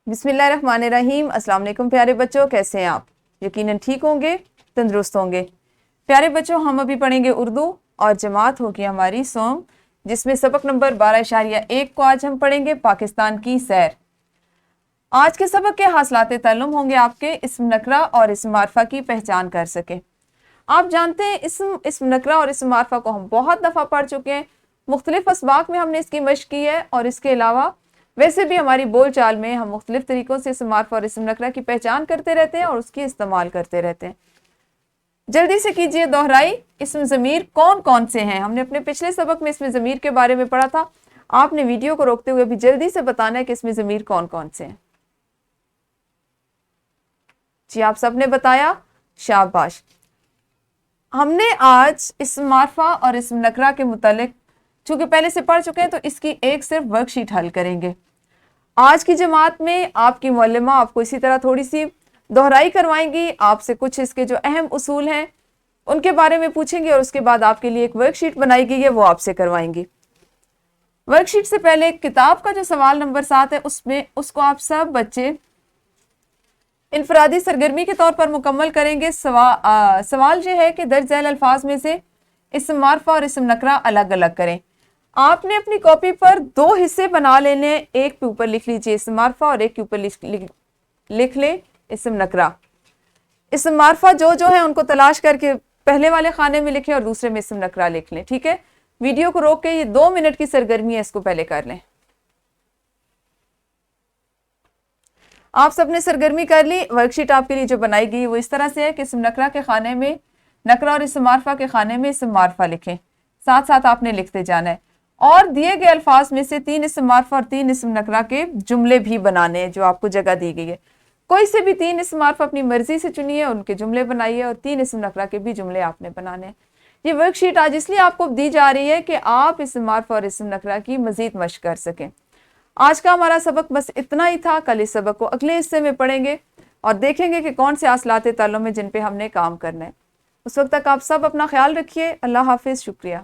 بسم اللہ الرحمن الرحیم۔ السلام علیکم پیارے بچوں، کیسے ہیں آپ؟ یقیناً ٹھیک ہوں گے، تندرست ہوں گے۔ پیارے بچوں، ہم ابھی پڑھیں گے اردو اور جماعت ہوگی ہماری سوم، جس میں سبق نمبر 12.1 کو آج ہم پڑھیں گے پاکستان کی سیر۔ آج کے سبق کے حاصلات تعلم ہوں گے آپ کے اسم نکرہ اور اسم معرفہ کی پہچان کر سکیں۔ آپ جانتے ہیں اسم نکرہ اور اسم معرفہ کو ہم بہت دفعہ پڑھ چکے ہیں، مختلف اسباق میں ہم نے اس کی مشق کی ہے، اور اس کے علاوہ ویسے بھی ہماری بول چال میں ہم مختلف طریقوں سے اسم معرفہ اور اسم نکرہ کی پہچان کرتے رہتے ہیں اور اس کی استعمال کرتے رہتے ہیں۔ جلدی سے کیجئے دہرائی، اسم ضمیر کون کون سے ہیں؟ ہم نے اپنے پچھلے سبق میں اسم ضمیر کے بارے میں پڑھا تھا۔ آپ نے ویڈیو کو روکتے ہوئے بھی جلدی سے بتانا ہے کہ اسم ضمیر کون کون سے ہیں۔ جی آپ سب نے بتایا، شاباش۔ ہم نے آج اسم معرفہ اور اسم نکرہ کے متعلق چونکہ پہلے سے پڑھ چکے ہیں تو اس کی ایک صرف ورک شیٹ حل کریں گے۔ آج کی جماعت میں آپ کی معلمہ آپ کو اسی طرح تھوڑی سی دہرائی کروائیں گی، آپ سے کچھ اس کے جو اہم اصول ہیں ان کے بارے میں پوچھیں گے، اور اس کے بعد آپ کے لیے ایک ورک شیٹ بنائی گئی ہے، وہ آپ سے کروائیں گی۔ ورک شیٹ سے پہلے کتاب کا جو سوال نمبر 7 ہے اس کو آپ سب بچے انفرادی سرگرمی کے طور پر مکمل کریں گے۔ سوال یہ ہے کہ درج ذیل الفاظ میں سے اسم معرفہ اور اسم نکرہ الگ الگ کریں۔ آپ نے اپنی کاپی پر 2 حصے بنا لینے، ایک پہ اوپر لکھ لیجئے اسم معرفہ اور ایک کے اوپر لکھ لیں اسم نکرہ۔ اسم معرفہ جو ہیں ان کو تلاش کر کے پہلے والے خانے میں لکھیں اور دوسرے میں اسم نکرہ لکھ لیں، ٹھیک ہے؟ ویڈیو کو روک کے یہ 2 منٹ کی سرگرمی ہے، اس کو پہلے کر لیں۔ آپ سب نے سرگرمی کر لی۔ ورک شیٹ آپ کے لیے جو بنائی گئی وہ اس طرح سے ہے کہ اسم نکرہ کے خانے میں نکرہ اور اسم معرفہ کے خانے میں اسم معرفہ لکھیں، ساتھ ساتھ آپ نے لکھتے جانا ہے، اور دیے گئے الفاظ میں سے 3 اسم معرفہ اور 3 اسم نکرہ کے جملے بھی بنانے ہیں جو آپ کو جگہ دی گئی ہے۔ کوئی سے بھی 3 اسم معرفہ اپنی مرضی سے چنیے، ان کے جملے بنائیے، اور 3 اسم نکرہ کے بھی جملے آپ نے بنانے ہیں۔ یہ ورک شیٹ آج اس لیے آپ کو دی جا رہی ہے کہ آپ اسم معرفہ اور اسم نکرہ کی مزید مشق کر سکیں۔ آج کا ہمارا سبق بس اتنا ہی تھا۔ کل اس سبق کو اگلے حصے میں پڑھیں گے اور دیکھیں گے کہ کون سے حاصلات تعلم ہیں جن پہ ہم نے کام کرنا ہے۔ اس وقت تک آپ سب اپنا خیال رکھیے۔ اللہ حافظ، شکریہ۔